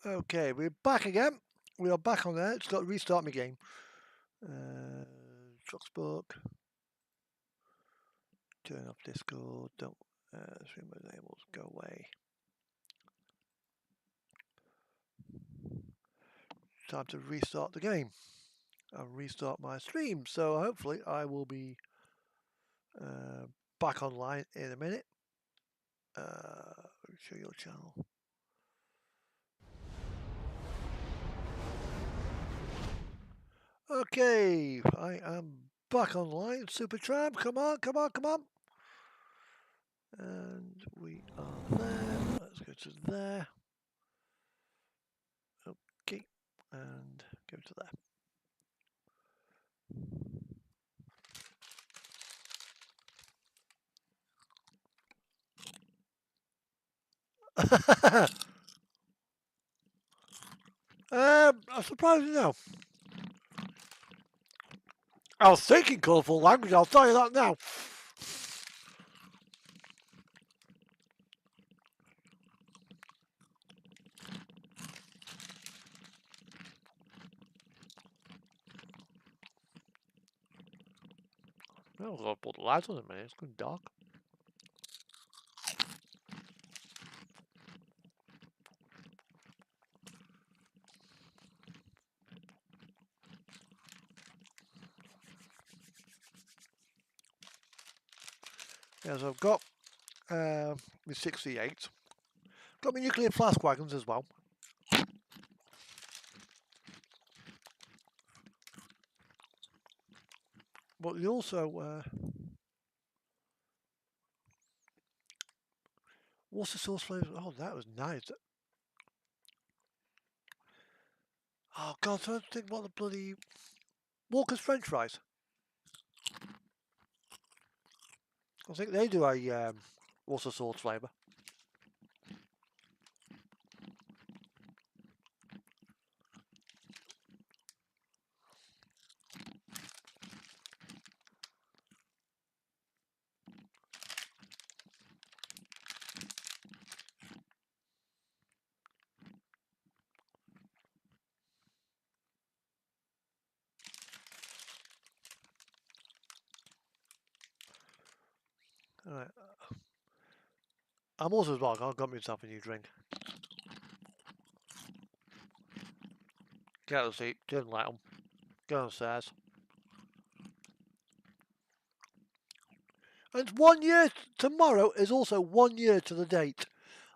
Okay, we're back again. We are back on there. It's got to restart my game. Trucksbook. Turn off Discord. Don't stream enables. Go away. Time to restart the game and restart my stream. So hopefully I will be back online in a minute. Show your channel. Okay, I am back online. Super Tramp, come on, come on, come on. And we are there. Let's go to there. Okay, and go to there. I'm surprised now. I was thinking colourful language, I'll tell you that now. Well, I've got to put the lights on in a minute, it's going dark. Yeah, so I've got my 68. Got my nuclear flask wagons as well. But you also, what's the sauce flavour? Oh, that was nice. Oh God, I don't think what the bloody Walker's French fries. I think they do a Worcester sauce flavour. Alright. I'm also as well, I've got myself a new drink. Get out of the seat, turn the light on, go downstairs. And it's 1 year, tomorrow is also 1 year to the date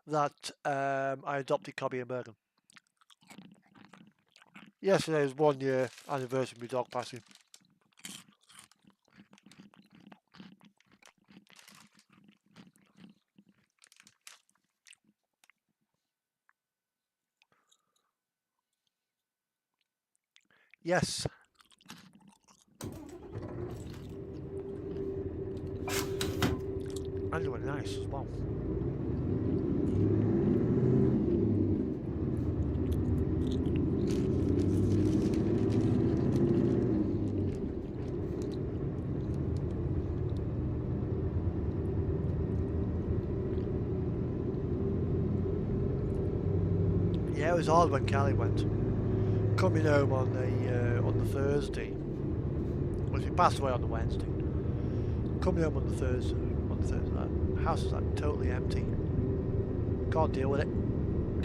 that I adopted Cobby and Bergen. Yesterday was 1 year anniversary of my dog passing. Yes. And they were nice as well. Yeah, it was hard when Callie went. Coming home on the Thursday. Well, she passed away on the Wednesday. Coming home on the Thursday, the house is like totally empty. Can't deal with it.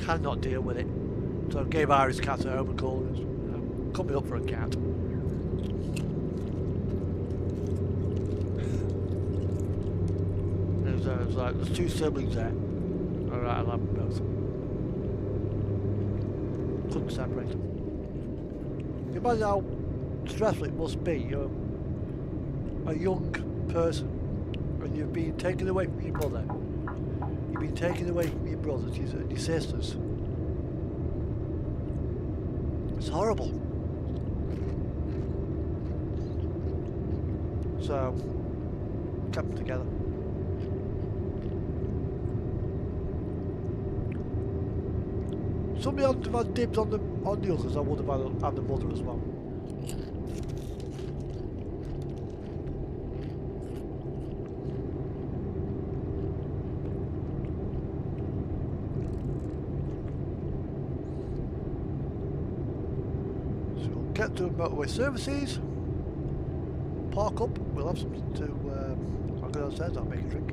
Cannot deal with it. So I gave Iris cat a home and called her. Coming up for a cat. It was like, there's two siblings there. Alright, I'll have them both. Couldn't separate them. You imagine how stressful it must be. You're a young person and you've been taken away from your brother. You've been taken away from your brothers and your sisters. It's horrible. So, kept them together. Somebody else have had dibs on the others, I would have had the mother as well. Get to motorway services. Park up. We'll have something to. I'll go downstairs. I'll make a drink.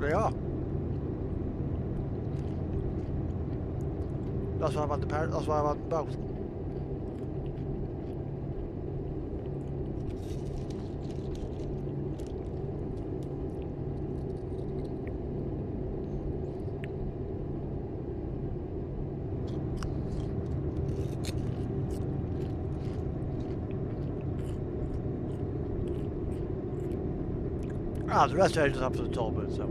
They are. That's why I've had the parrot. That's why I've had them both. The rest are just up to the top of it, so.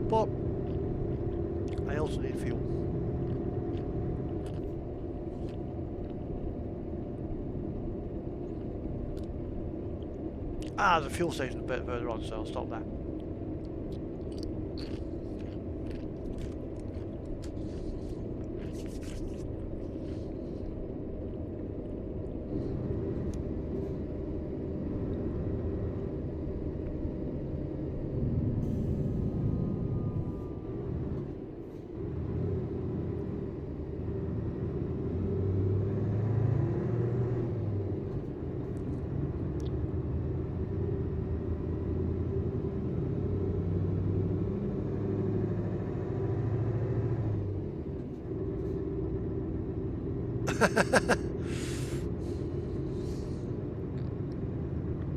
But I also need fuel. The fuel station a bit further on, so I'll stop there.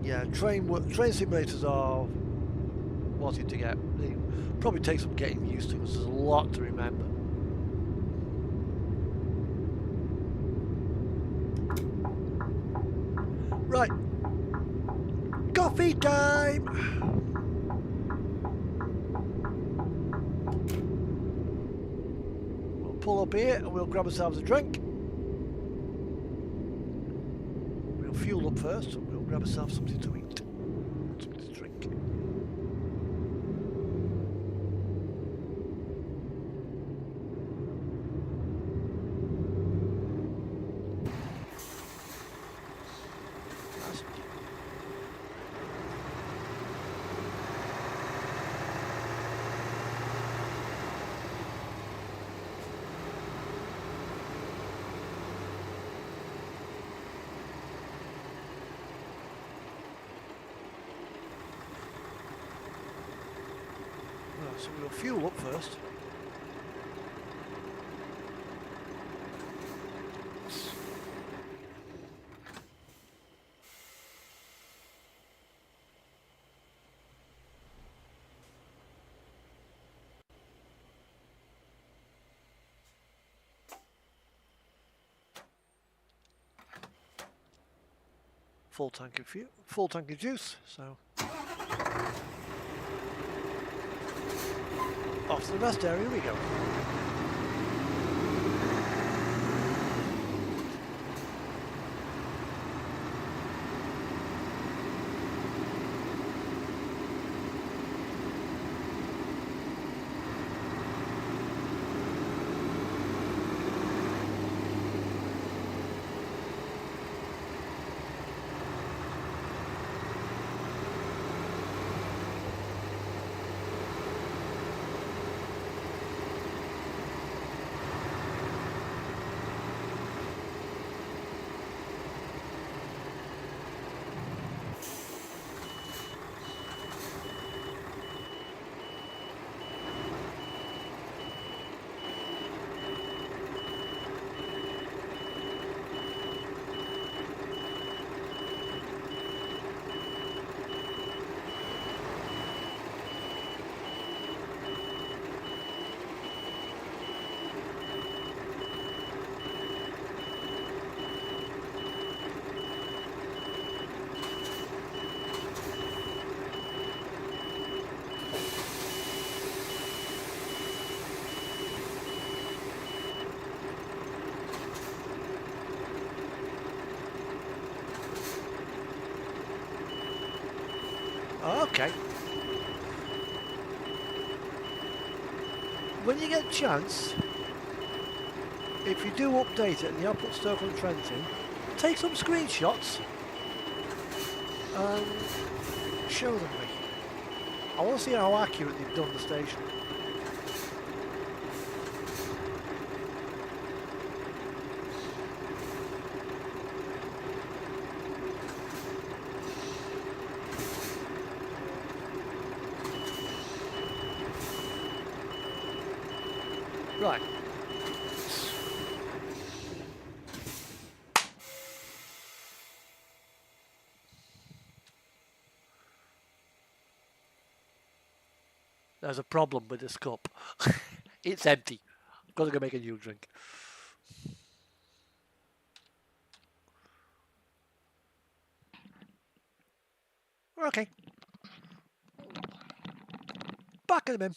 Yeah, train simulators are wanting to get. They probably take some getting used to because there's a lot to remember. Right, coffee time. We'll pull up here and we'll grab ourselves a drink. Fuel up first, and we'll grab ourselves something to eat, something to drink. Nice. So we'll fuel up first. Full tank of fuel, full tank of juice, so. Off to the rest area we go. Okay. When you get a chance, if you do update it and you put Stoke-on-Trent in, take some screenshots and Show them me. I want to see how accurate they've done the station. Right. There's a problem with this cup. It's empty. Got to go make a new drink. Okay. Back in a minute.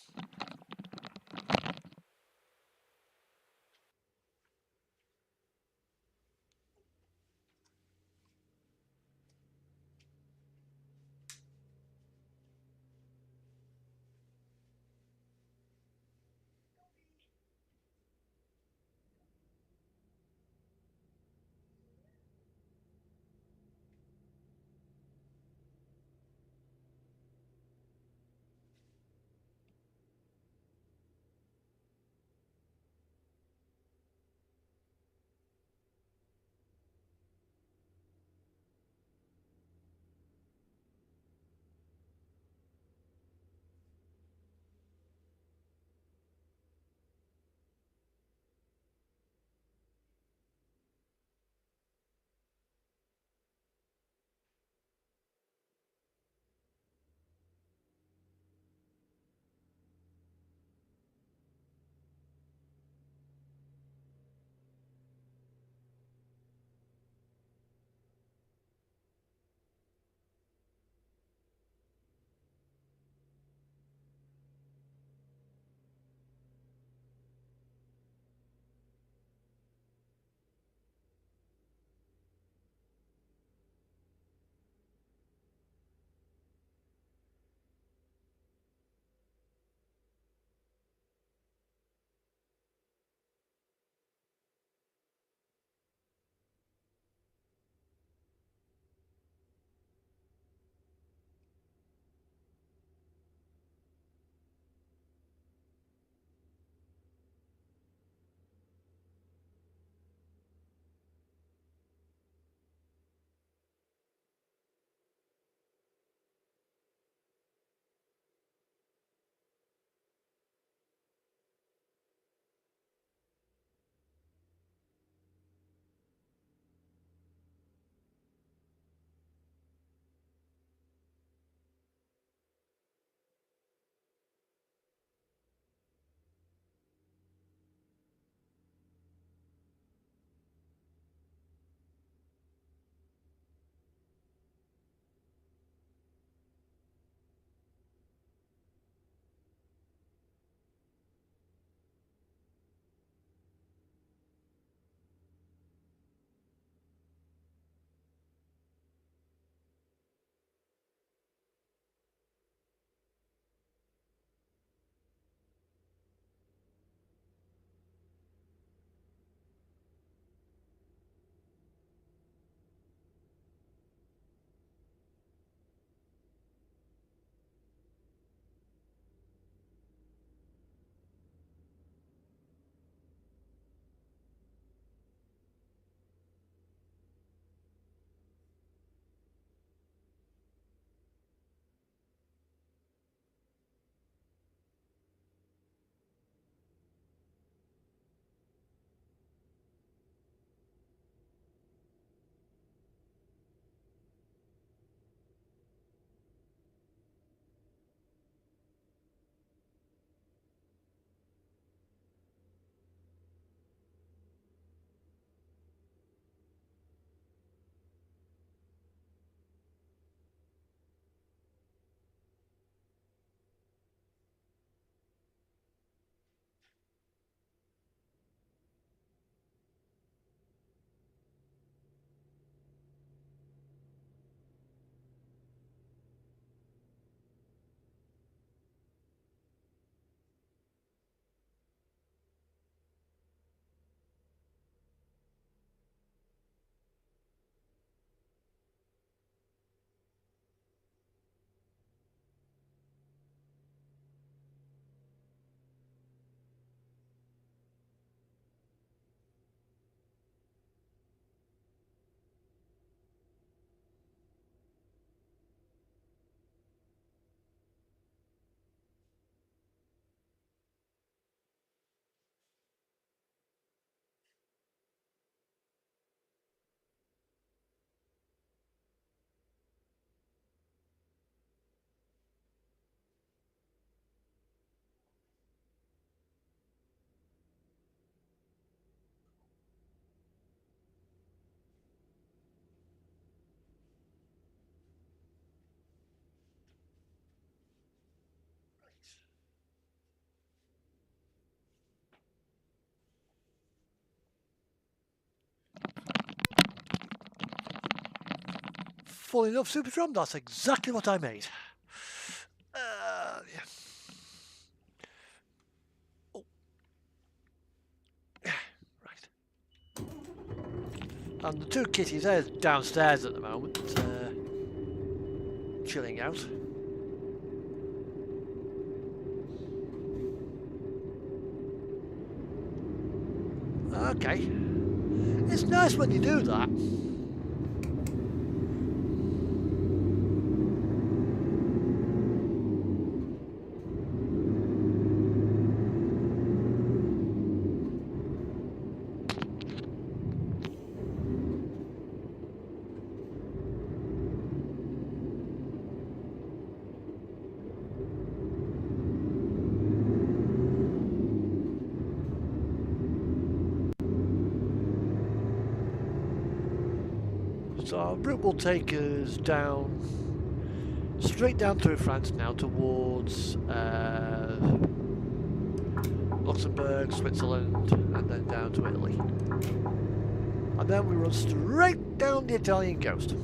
full enough, Super Drum. That's exactly what I made. Yeah. Oh. Yeah, right. And the two kitties are downstairs at the moment, chilling out. Okay. It's nice when you do that. So our route will take us down, straight down through France now towards Luxembourg, Switzerland, and then down to Italy. And then we run straight down the Italian coast.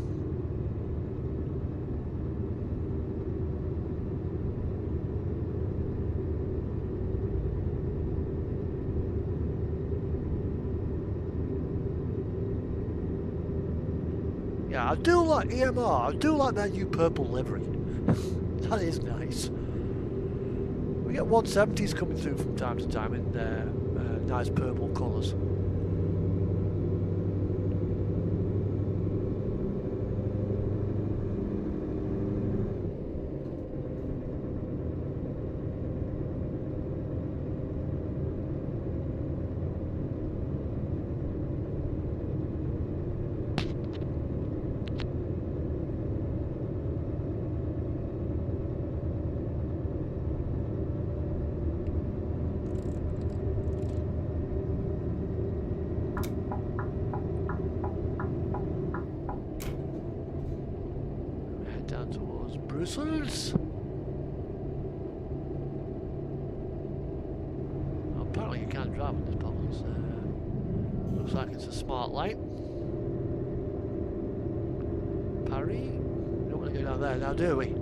Yeah, I do like EMR, I do like that new purple livery. That is nice. We get 170s coming through from time to time in nice purple colours. Brussels. Well, apparently you can't drive on this Pebbles. Looks like it's a smart light. Paris. We don't want to go down there now, do we?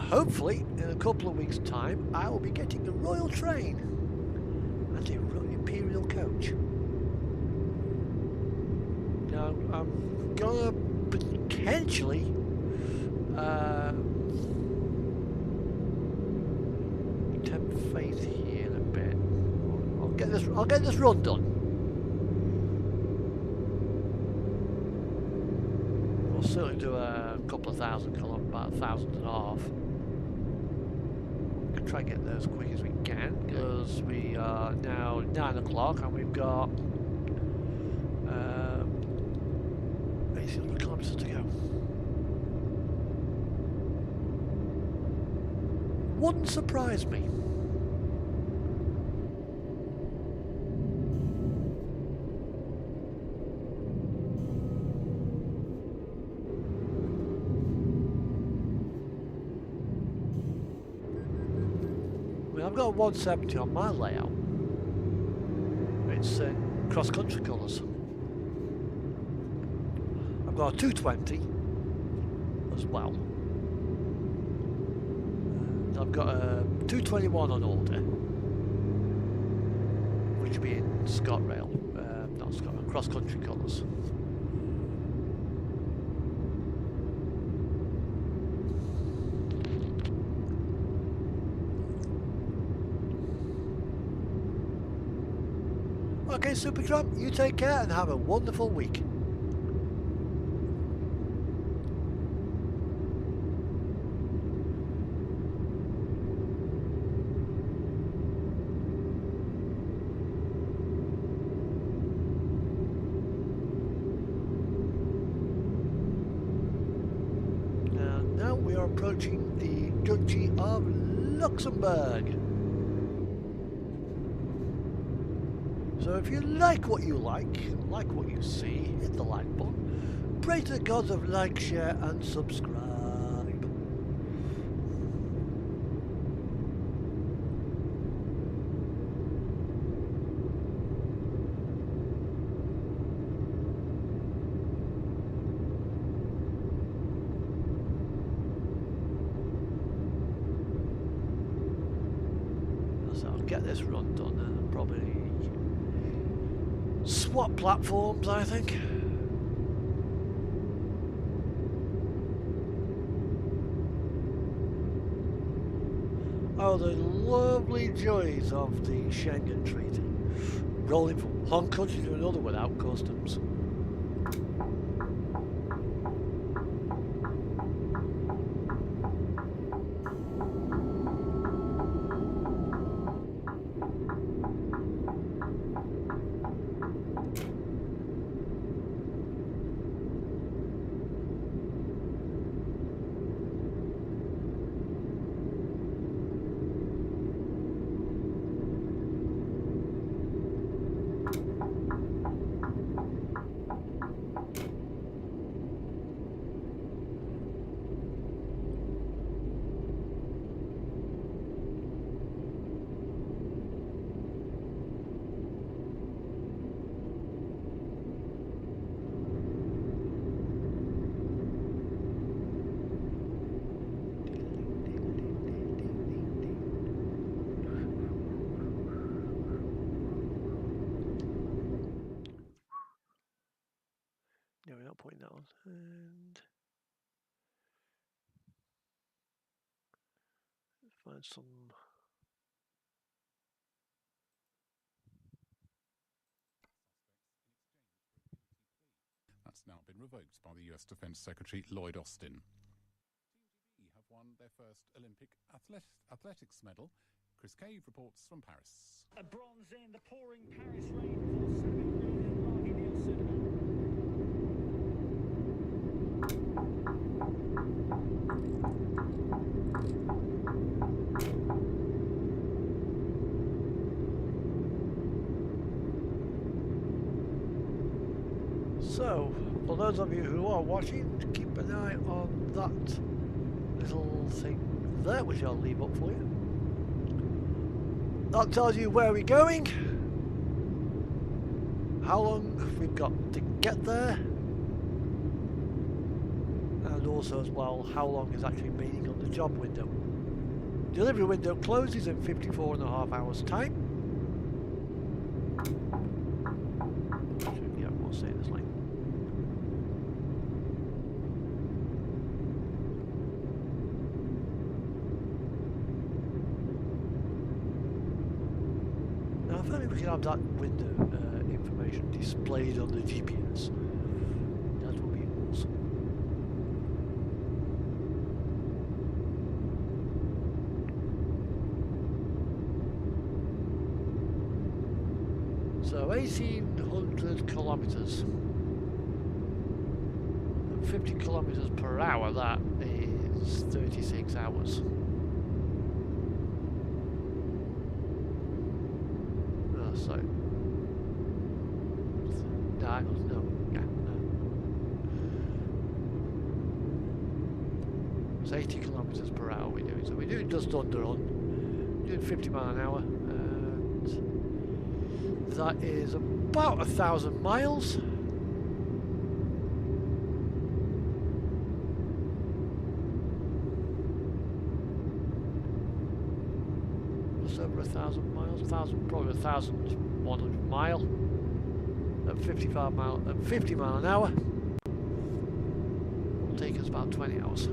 Hopefully, in a couple of weeks' time, I will be getting the Royal Train and a Royal Imperial coach. Now, I'm gonna potentially tempt fate here in a bit. I'll get this run done. We'll certainly do a couple of thousand kilometers, about 1,500. Try and get there as quick as we can because we are now 9 o'clock and we've got 1,800 kilometers to go. Wouldn't surprise me. I've got a 170 on my layout. It's cross-country colours. I've got a 220 as well. And I've got a 221 on order, which will be in ScotRail, not ScotRail, cross-country colours. Okay, Super Trump, you take care and have a wonderful week. we are approaching the Duchy of Luxembourg. So if you like what you like what you see, hit the like button. Pray to the gods of like, share and subscribe. So I'll get this run done and probably swap platforms, I think. Oh, the lovely joys of the Schengen Treaty. Rolling from one country to another without customs. No, we're not putting that on. And let's find some. That's now been revoked by the US Defense Secretary Lloyd Austin. Team GB have won their first Olympic athletics medal. Chris Cave reports from Paris. A bronze in the pouring Paris rain for Sabine Green and Margie Nielsen. So, for those of you who are watching, keep an eye on that little thing there, which I'll leave up for you. That tells you where we're going, how long we've got to get there, and also as well how long is actually meaning on the job window. Delivery window closes in 54.5 hours time. Yeah, we'll say this line. Now if only we could have that window information displayed on the GPS. That would be awesome. So 1,800 kilometers. 50 kilometers per hour, that is 36 hours. Oh, so. No, yeah. It's 80 kilometers per hour we're doing. So we're doing just under on. We're doing 50 miles an hour. And that is about 1,000 miles. Just over 1,000 miles, probably 1,100 mile at 50 mile an hour. Will take us about 20 hours.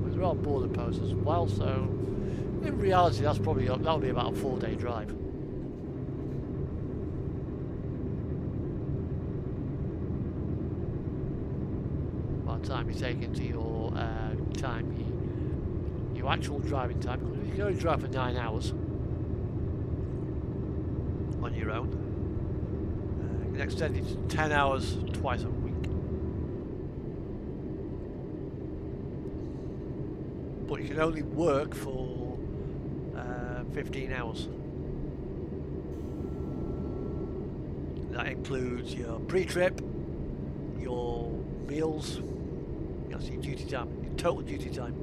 There are border posts as well, so in reality that'll be about a 4-day drive. By the time you take into your your actual driving time, because you can only drive for 9 hours. on your own. You can extend it to 10 hours twice a week. But you can only work for 15 hours. That includes your pre-trip, your meals, your duty time, your total duty time.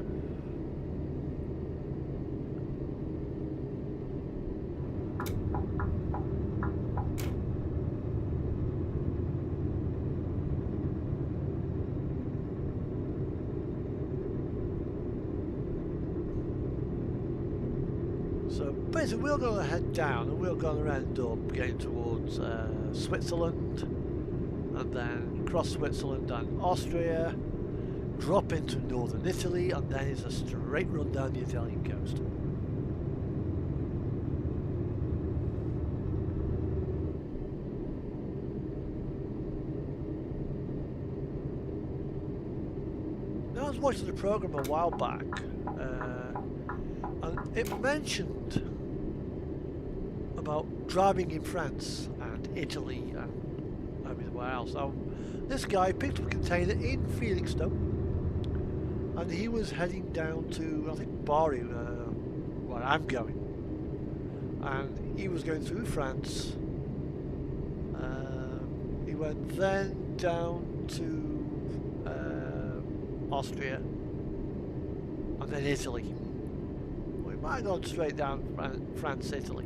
So basically we're going to head down and we're going to end up getting towards Switzerland, and then cross Switzerland and Austria, drop into northern Italy, and then it's a straight run down the Italian coast. Now I was watching the programme a while back, and it mentioned about driving in France and Italy and everywhere else. Now, this guy picked up a container in Felixstowe, and he was heading down to, I think, Bari, where I'm going. And he was going through France. He went then down to Austria, and then Italy. We might have gone straight down France, Italy.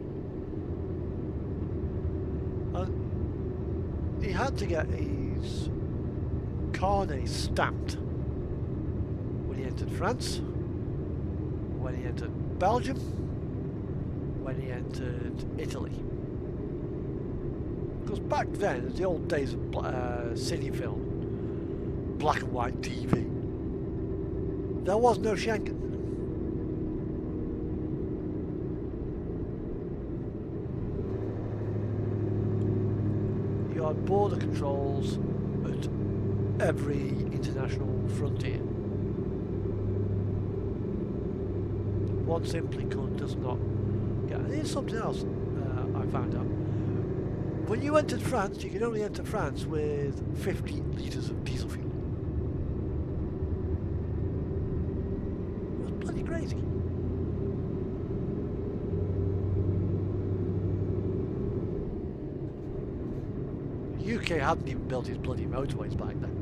And he had to get his carnet stamped when he entered France, when he entered Belgium, when he entered Italy. Because back then, in the old days of city film, black and white TV, there was no Schengen. You had border controls at every international frontier. One simply does not get. And here's something else I found out. When you entered France, you could only enter France with 50 litres of diesel fuel. It was bloody crazy. The UK hadn't even built its bloody motorways back then.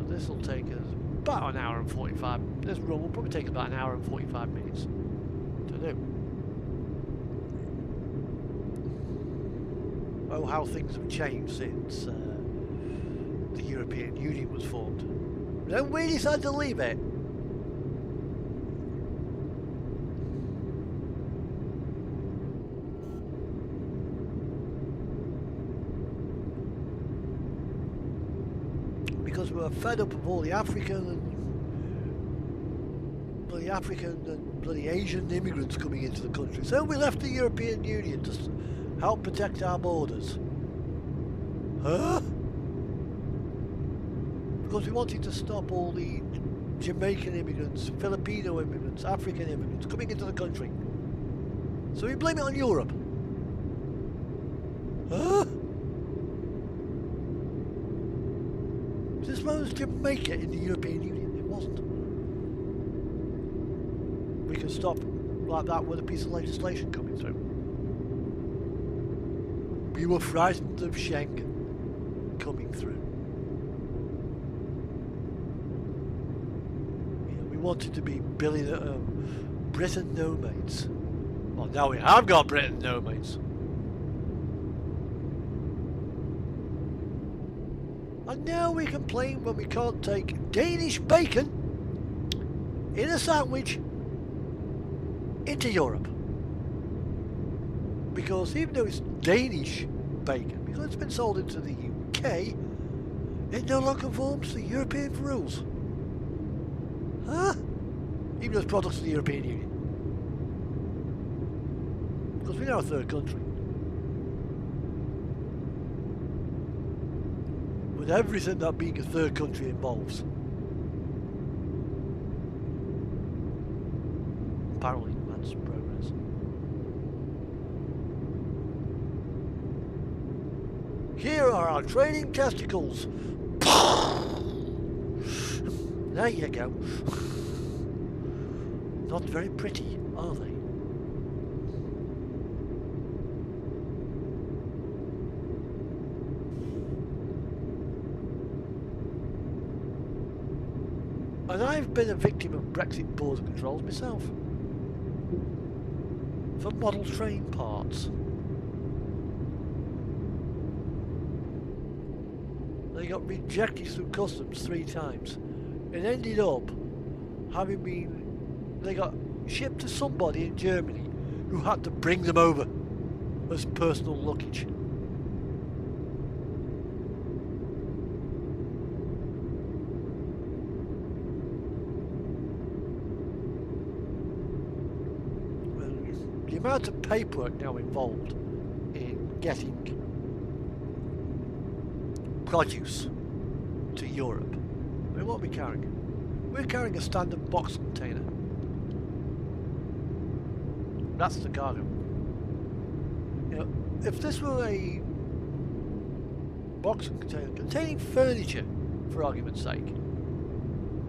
This will take us about an hour and 45. This run will probably take us about an hour and 45 minutes to do. Oh, how things have changed since the European Union was formed. Then we decided to leave it. Because we were fed up of all the African and bloody Asian immigrants coming into the country. So we left the European Union to help protect our borders. Huh? Because we wanted to stop all the Jamaican immigrants, Filipino immigrants, African immigrants coming into the country. So we blame it on Europe. Huh? As long as Jamaica in the European Union, it wasn't. We can stop like that with a piece of legislation coming through. We were frightened of Schengen coming through. We wanted to be Britain no mates. Well, now we have got Britain no mates. And now we complain when we can't take Danish bacon in a sandwich into Europe. Because even though it's Danish bacon, because it's been sold into the UK, it no longer conforms to European rules. Huh? Even though it's products of the European Union. Because we're now a third country. with everything that being a third country involves. Apparently that's progress. Here are our training testicles. There you go. Not very pretty, are they? And I've been a victim of Brexit border controls myself. For model train parts. They got rejected through customs 3 times. It ended up having been... They got shipped to somebody in Germany who had to bring them over as personal luggage. The amount of paperwork now involved in getting produce to Europe. I mean, what are we carrying? We're carrying a standard box container. That's the cargo. You know, if this were a box container containing furniture, for argument's sake,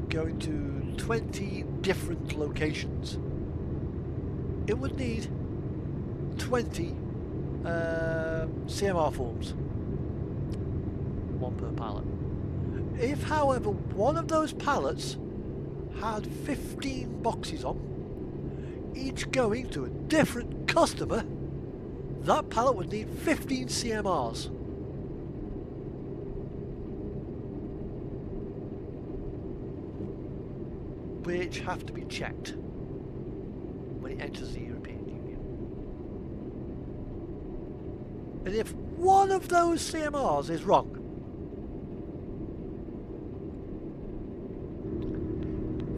going to 20 different locations, it would need 20 CMR forms, 1 per pallet. If, however, one of those pallets had 15 boxes on, each going to a different customer, that pallet would need 15 CMRs. Which have to be checked when it enters the European Union. And if one of those CMRs is wrong,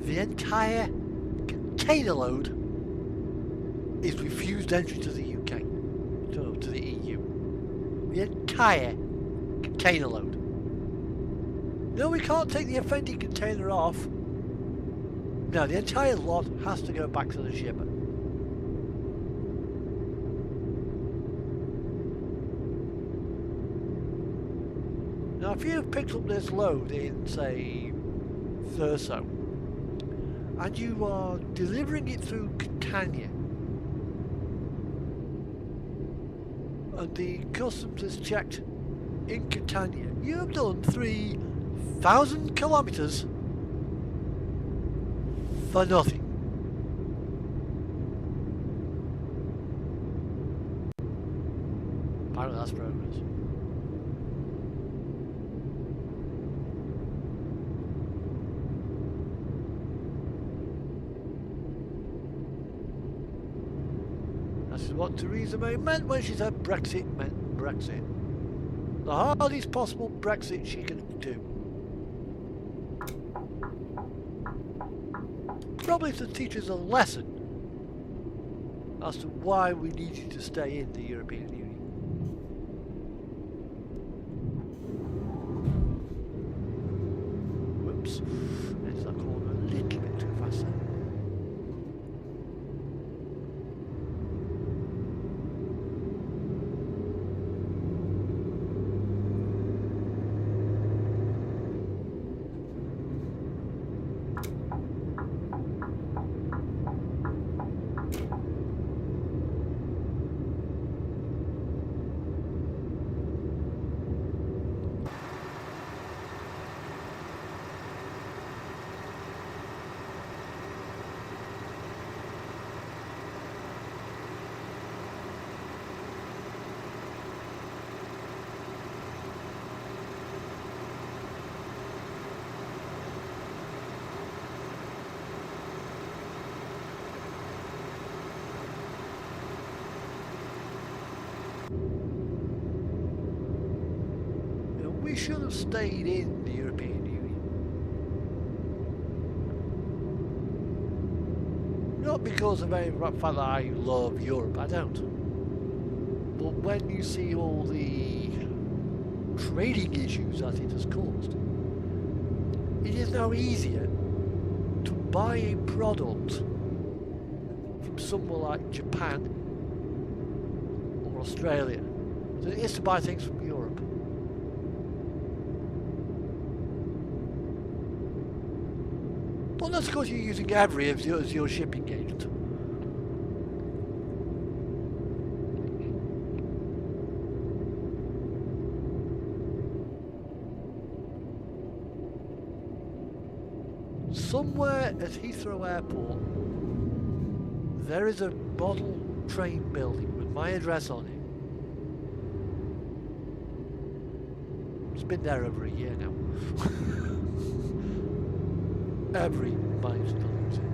the entire container load is refused entry to the UK, to the EU. The entire container load. No, we can't take the offending container off. No, the entire lot has to go back to the shipper. Now, if you've picked up this load in, say, Thurso, and you are delivering it through Catania, and the customs is checked in Catania, you have done 3,000 kilometres for nothing. Apparently that's progress. This is what Theresa May meant when she said Brexit meant Brexit. The hardest possible Brexit she can do. Probably to teach us a lesson as to why we needed to stay in the European Union. Whoops, it's that corner a little bit too fast there. We should have stayed in the European Union. Not because of any fact that I love Europe, I don't. But when you see all the trading issues that it has caused, it is now easier to buy a product from somewhere like Japan or Australia than it is to buy things from Europe. But that's because you're using Evri as your shipping agent. Somewhere at Heathrow Airport, there is a model train building with my address on it. It's been there over a year now. Every managed to lose it.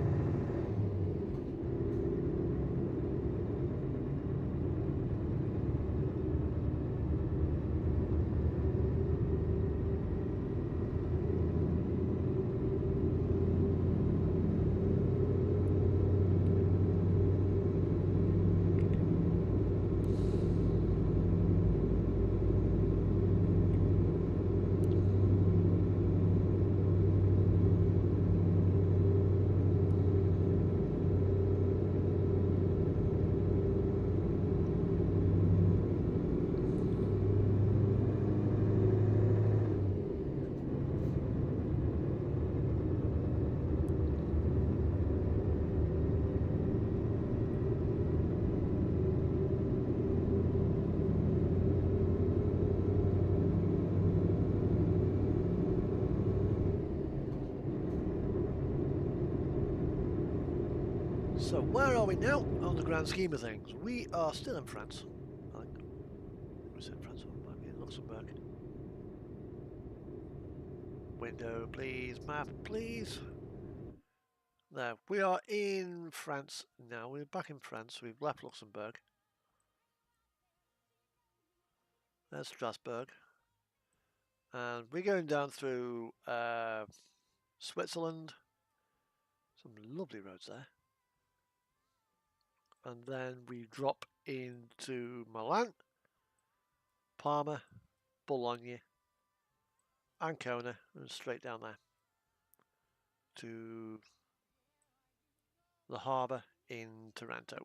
So where are we now on the grand scheme of things? We are still in France, I think. We said France, or might be in Luxembourg. Window, please. Map, please. There, we are in France now. We're back in France. We've left Luxembourg. There's Strasbourg. And we're going down through Switzerland. Some lovely roads there. And then we drop into Milan, Parma, Bologna, Ancona, and straight down there to the harbour in Taranto.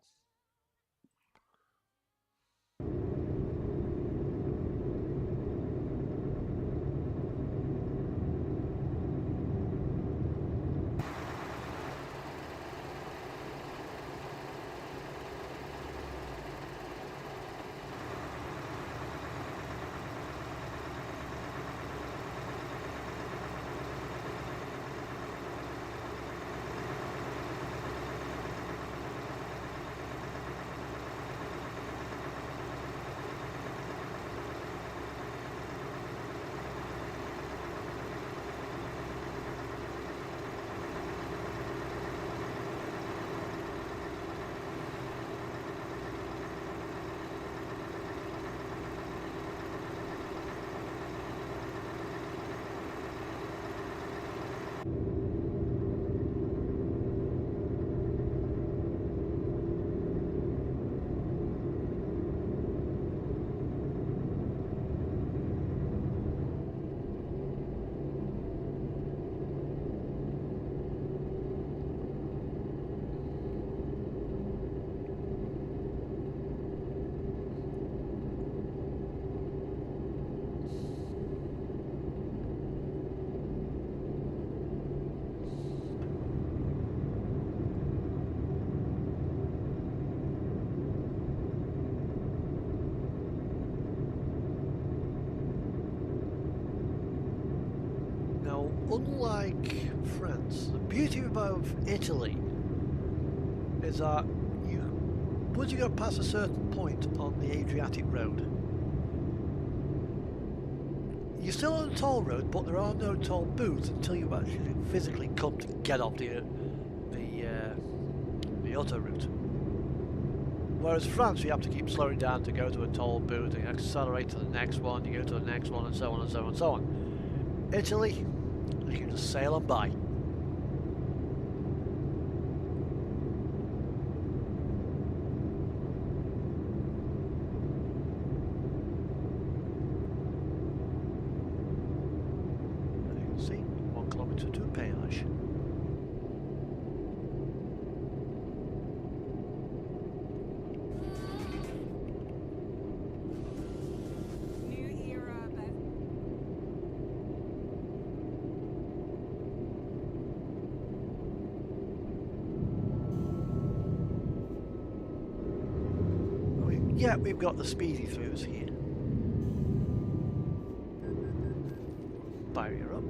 Unlike France, the beauty about Italy is that once you go past a certain point on the Adriatic road, you're still on a toll road, but there are no toll booths until you actually physically come to get off the auto route. Whereas France, you have to keep slowing down to go to a toll booth, and you accelerate to the next one, you go to the next one, and so on and so on and so on. Italy, you can just sail on by. yeah, we've got the speedy throws here. Barrier up.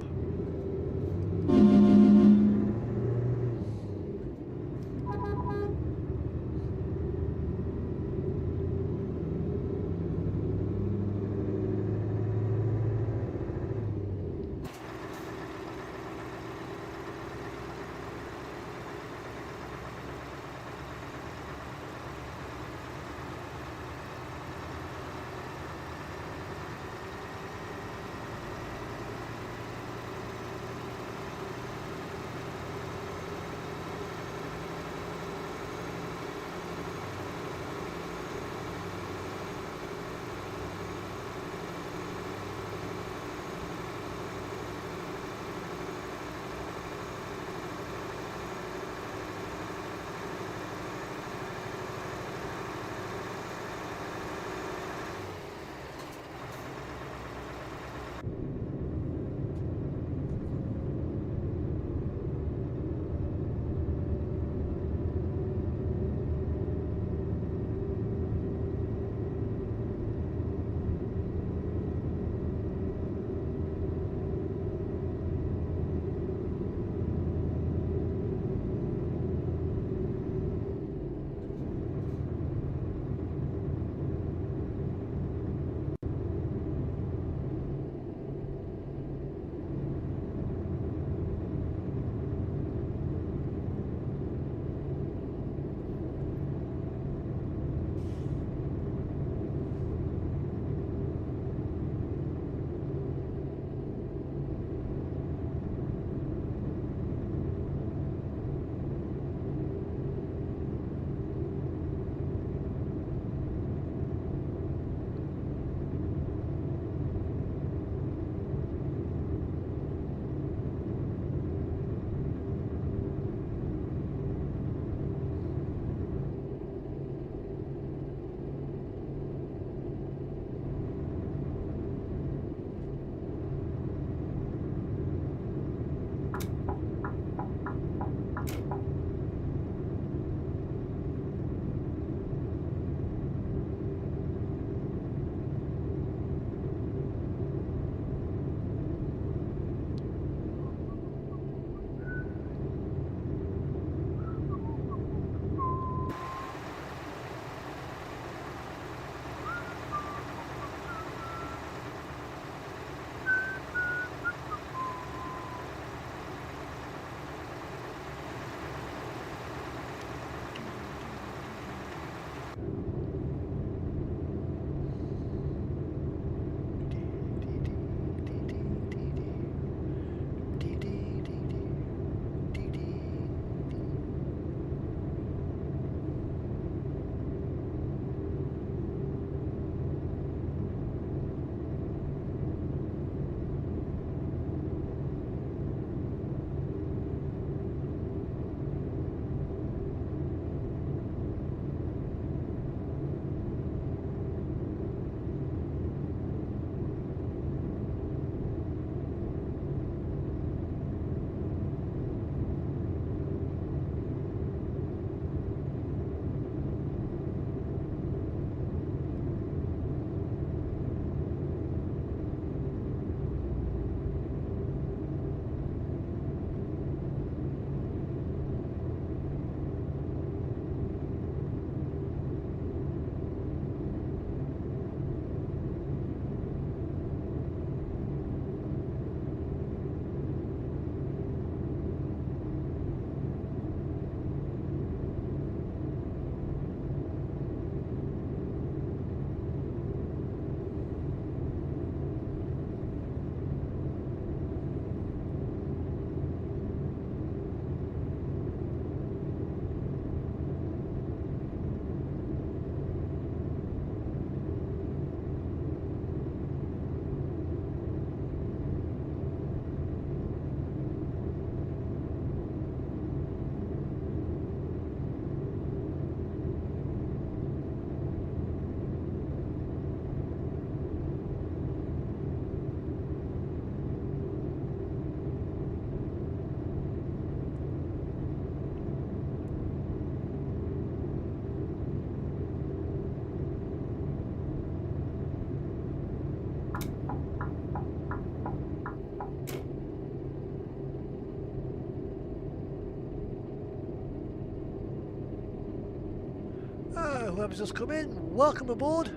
whoever's just come in, welcome aboard.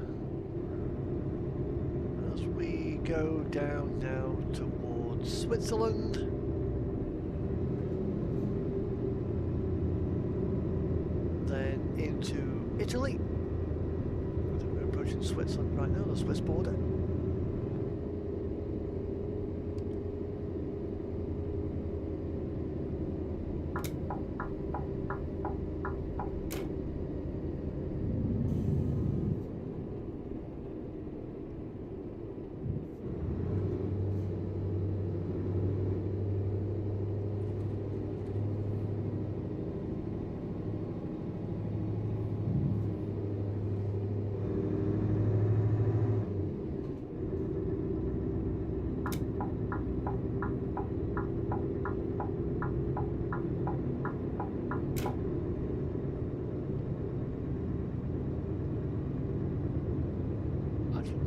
As we go down now towards Switzerland. Then into Italy. I think we're approaching Switzerland right now, the Swiss border.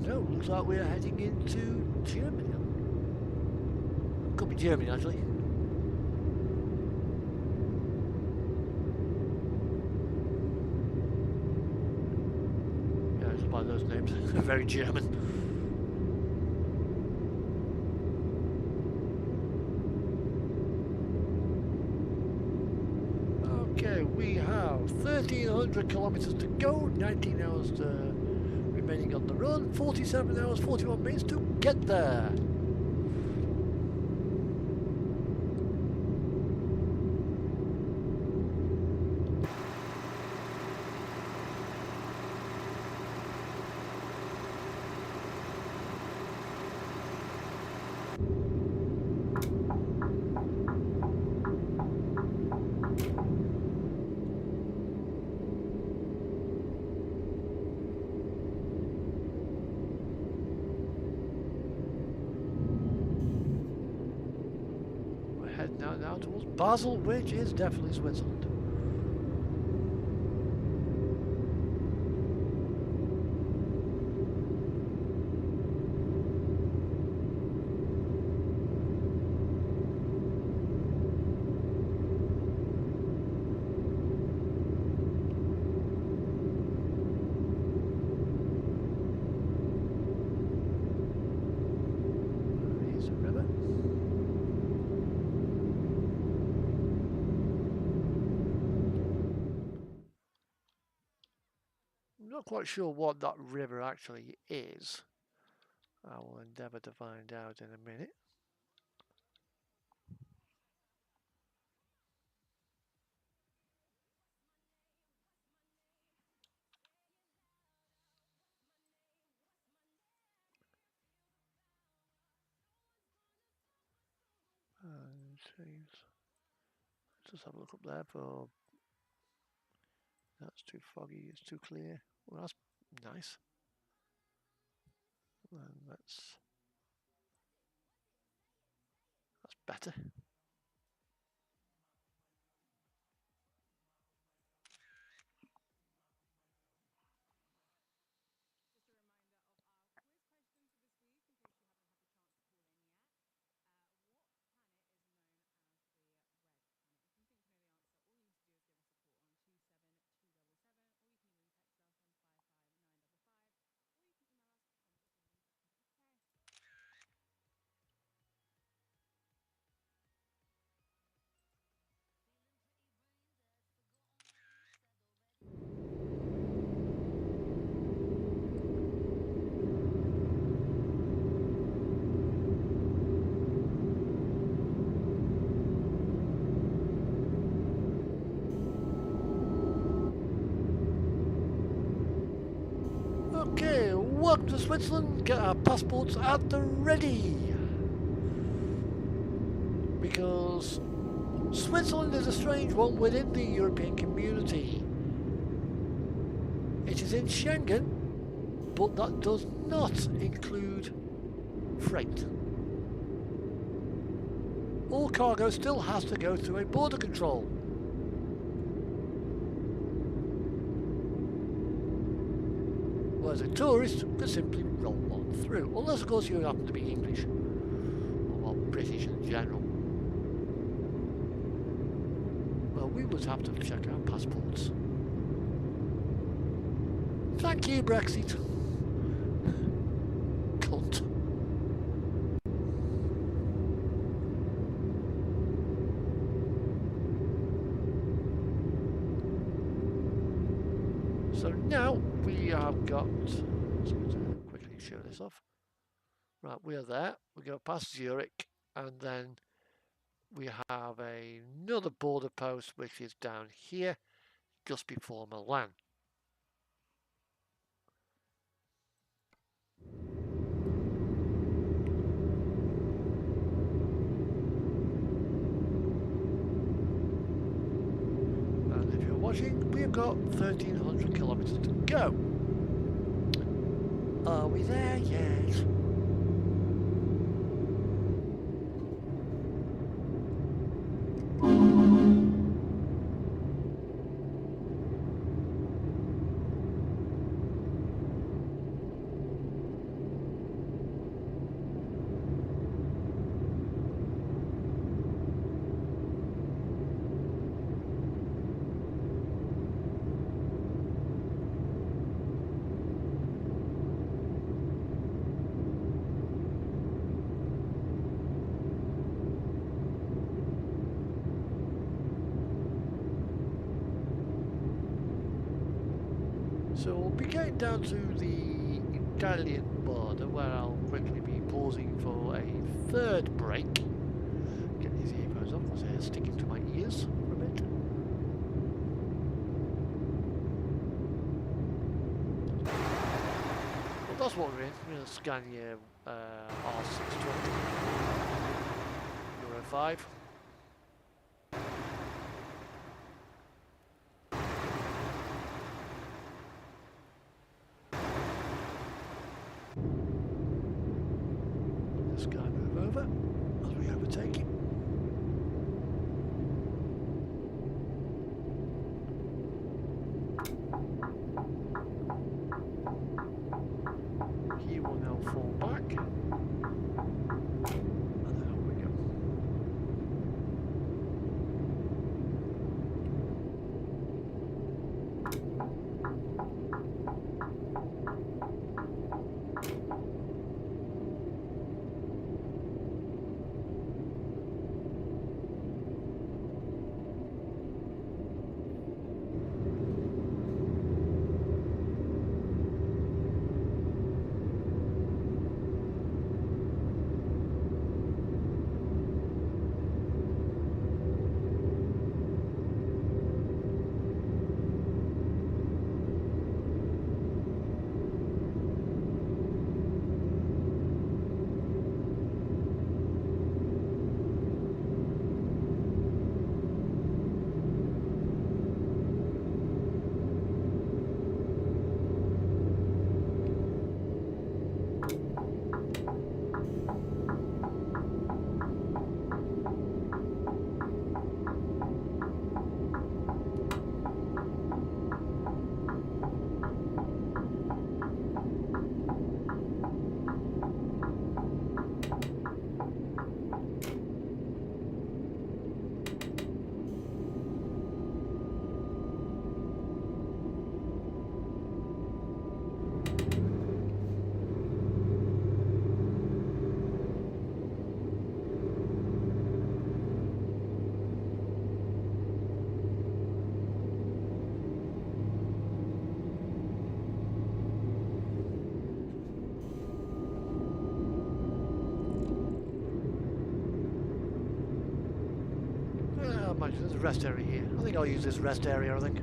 No, looks like we are heading into Germany. Could be Germany actually. Yeah, just by those names. Very German. Okay, we have 1,300 kilometers to go, 19 hours remaining on the run, 47 hours, 41 minutes to get there. Now towards Basel, which is definitely Switzerland. Here's the river. Not quite sure what that river actually is. I will endeavour to find out in a minute. Let's just have a look up there for. That's too foggy. It's too clear. Well, that's nice. And that's better. Okay, welcome to Switzerland. Get our passports at the ready. Because Switzerland is a strange one within the European community. It is in Schengen, but that does not include freight. All cargo still has to go through a border control. Whereas a tourist can simply roll on through, unless of course you happen to be English, or well, British in general. Well, we would have to check our passports. Thank you, Brexit. Cunt. So now we have got, let's quickly show this off. Right, we are there. We go past Zurich, and then we have another border post which is down here, just before Milan. And if you're watching, we've got 1,300 kilometers to go. Are we there yet? So we'll be getting down to the Italian border where I'll quickly be pausing for a third break. Get these earphones off because they're sticking to my ears for a bit. Well, that's what we're in. We're in a Scania R620 Euro 5. This guy move over as we overtake him. He will now fall back. And then on we go. There's a rest area here. I think I'll use this rest area, I think.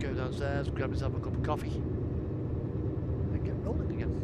Go downstairs, grab myself a cup of coffee, and get rolling again.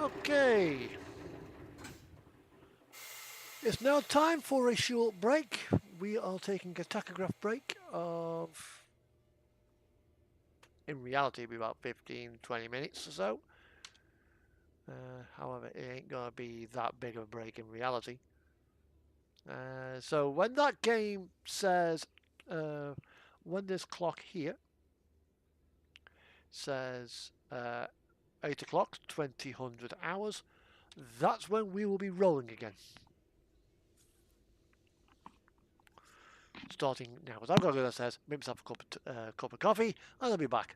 Okay. It's now time for a short break. We are taking a tachograph break of, in reality, it'll be about 15-20 minutes or so. However, it ain't going to be that big of a break in reality. So when that game says, when this clock here says 8 o'clock, 2000 hours, that's when we will be rolling again. Starting now. As I've got to go downstairs, make myself a cup of coffee, and I'll be back.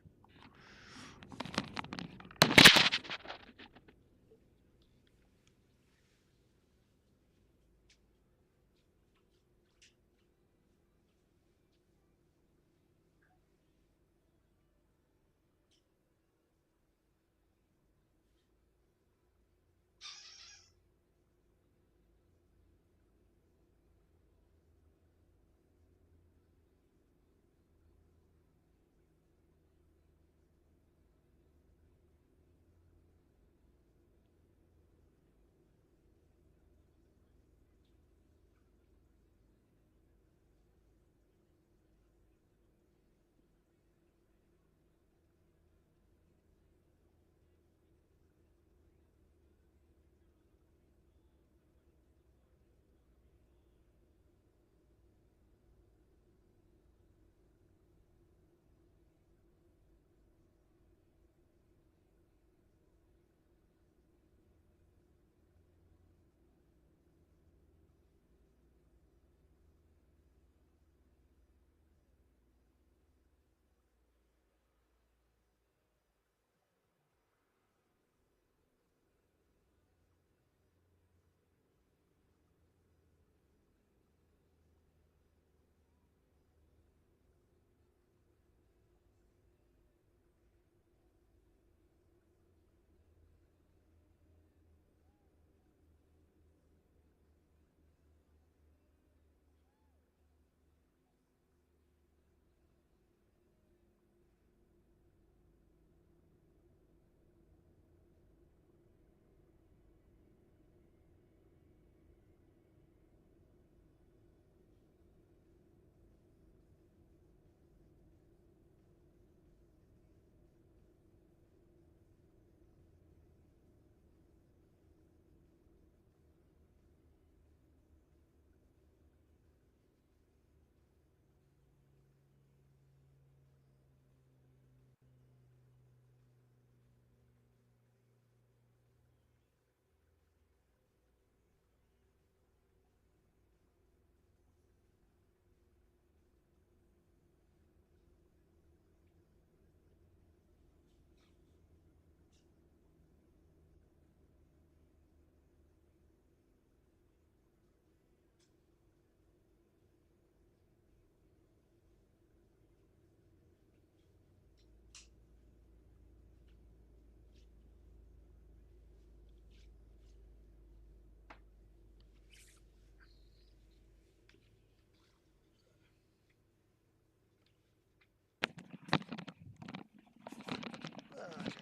Okay.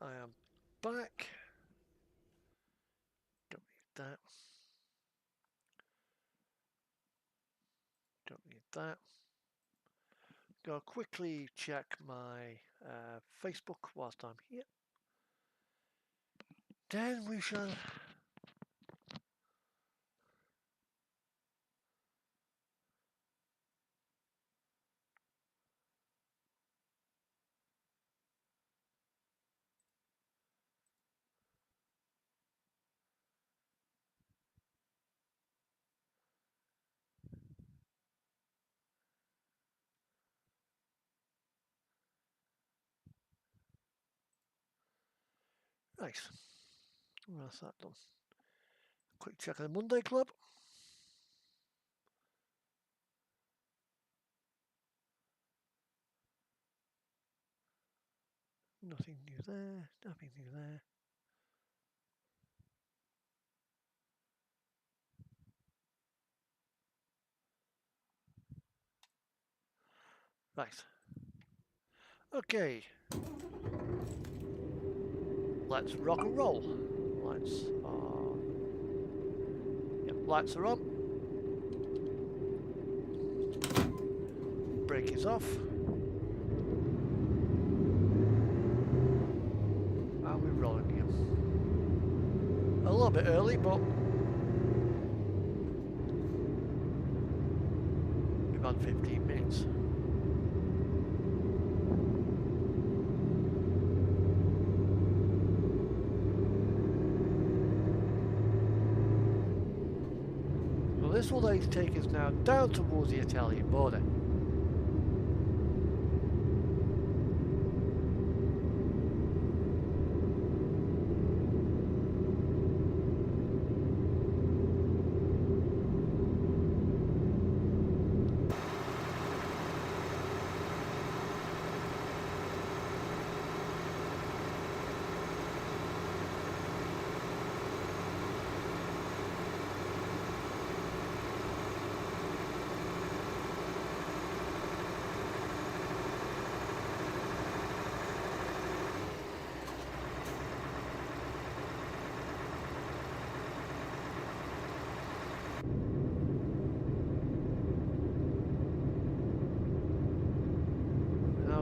I am back. Don't need that. Don't need that. Go quickly check my Facebook whilst I'm here. Then we shall. Nice. Well, that's that done. Quick check of the Monday Club. Nothing new there. Nothing new there. Right. Okay. Let's rock and roll. Lights are... Yep, lights are on. Brake is off. And we're rolling again. A little bit early, but we've had 15 minutes. Well, this will take us now down towards the Italian border.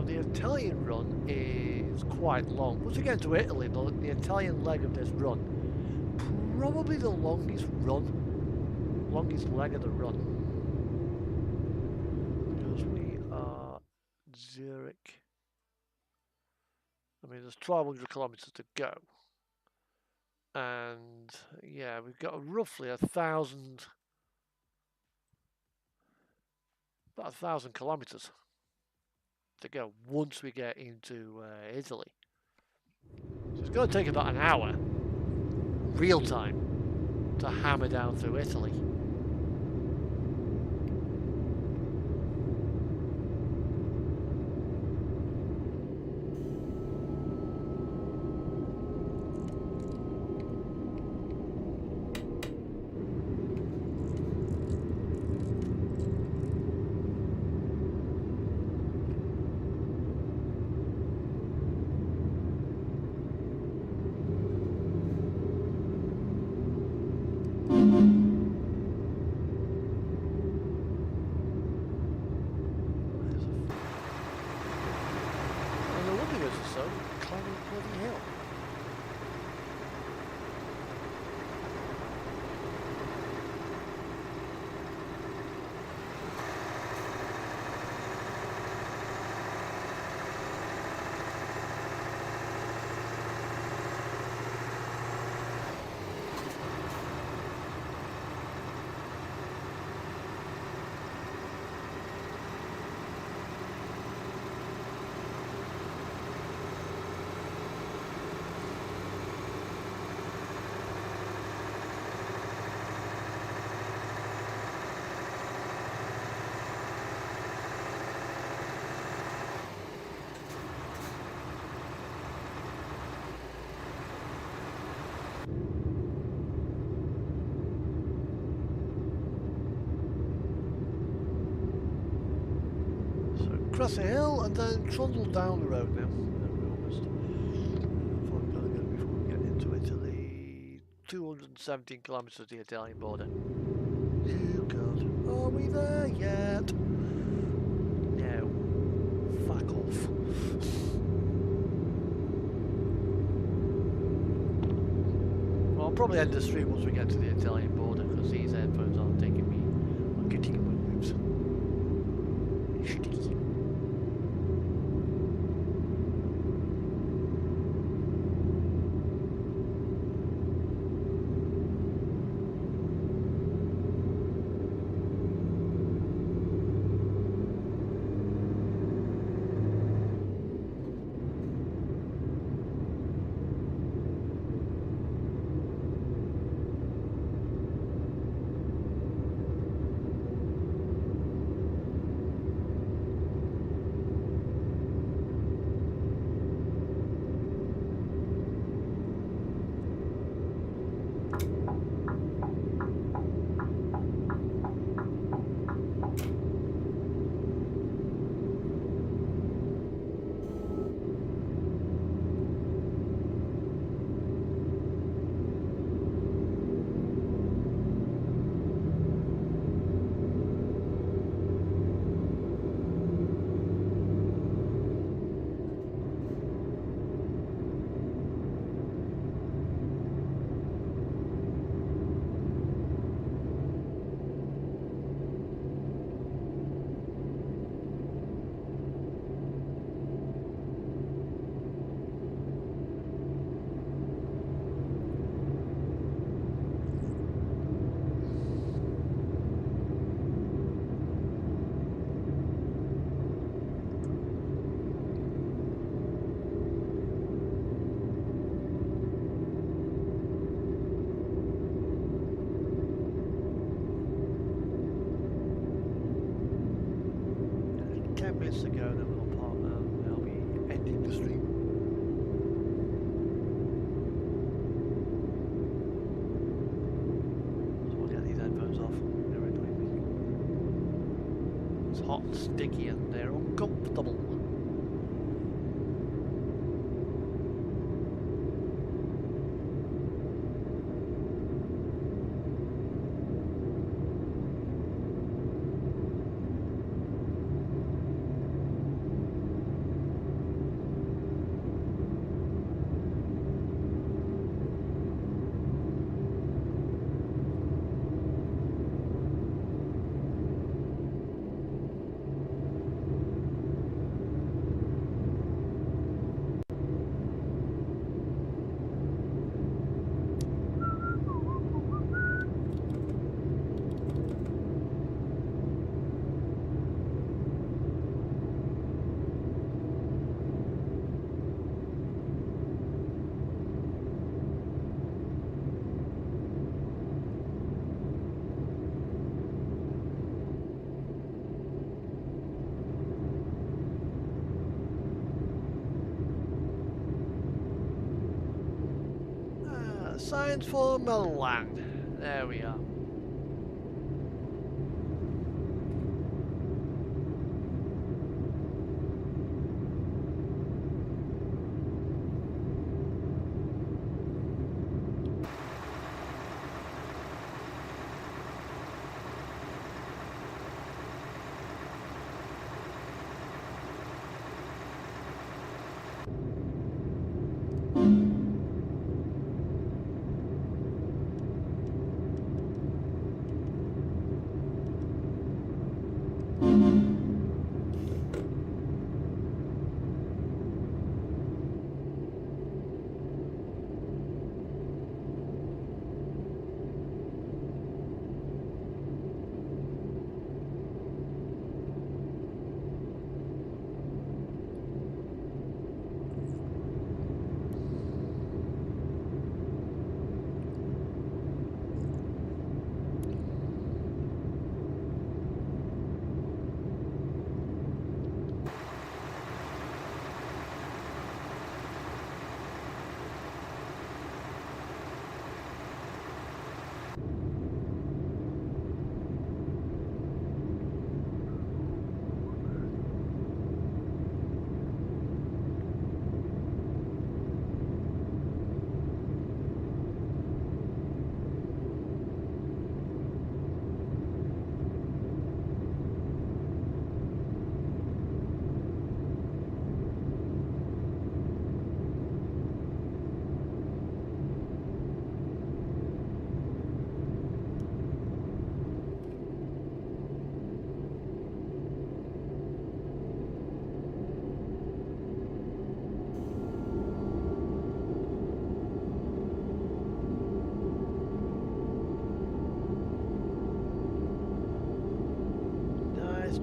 The Italian run is quite long. Once we get to Italy, the Italian leg of this run, probably the longest leg of the run. Because we are Zurich. I mean, there's 1,200 kilometers to go. And yeah, we've got roughly 1,000, about 1,000 kilometers to go once we get into Italy. So it's going to take about an hour, real time, to hammer down through Italy. Across a hill and then trundle down the road now. We're almost before we get into Italy. 217 kilometers to the Italian border. Oh God, are we there yet? No. Fuck off. Well, I'll probably end the stream once we get to the Italian border because these headphones aren't taking me. I'm getting my moves. Shitty. 10 minutes to go, then we'll part and I'll be ending the stream. So we'll get these headphones off. They're annoying me. It's hot and sticky and they're uncomfortable. Signs for Milan. There we are.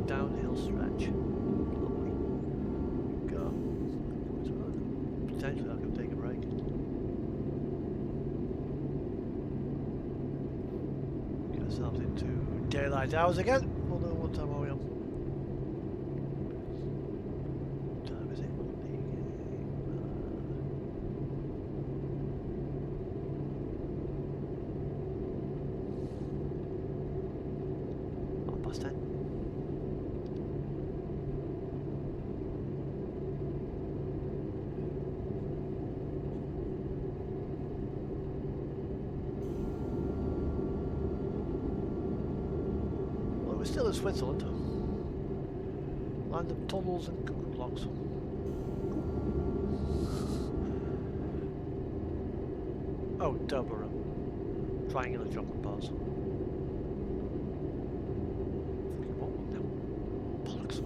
Downhill stretch. Lovely. Go. Potentially I can take a break. Get ourselves into daylight hours again. Although what time are we on? What time is it? Half past 10. Still in Switzerland. Land of tunnels and cuckoo clocks. Oh, Dublin. Triangular chocolate bars. Fucking what one now? Bollocks.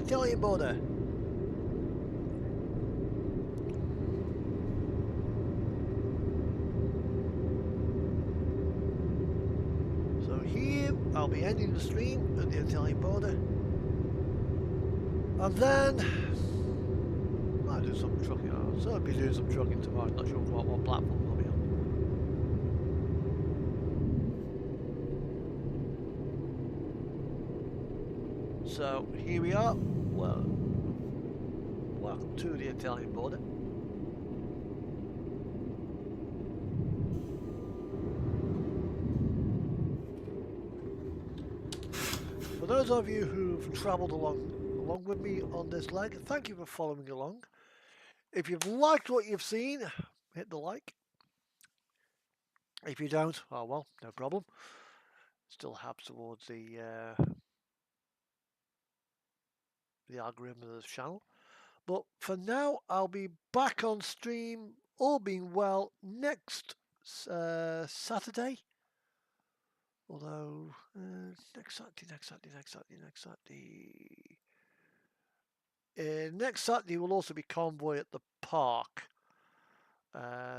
Italian border. So here I'll be ending the stream at the Italian border. And then I'll do some trucking. So I'll be doing some trucking tomorrow. Not sure what platform I'll be on. So here we are. Well, welcome to the Italian border. For those of you who've travelled along with me on this leg, thank you for following along. If you've liked what you've seen, hit the like. If you don't, oh well, no problem. Still helps towards the algorithm of the channel. But for now, I'll be back on stream, all being well, next Saturday. Although, next Saturday will also be convoy at the park.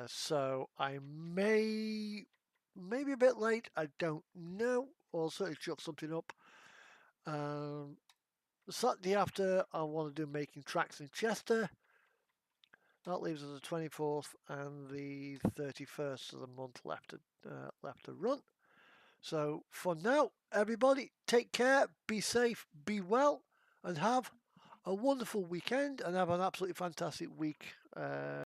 So I may be a bit late, I don't know. I'll certainly chuck something up. The Saturday after, I want to do making tracks in Chester. That leaves us the 24th and the 31st of the month left to run. So for now, everybody, take care, be safe, be well, and have a wonderful weekend, and have an absolutely fantastic week.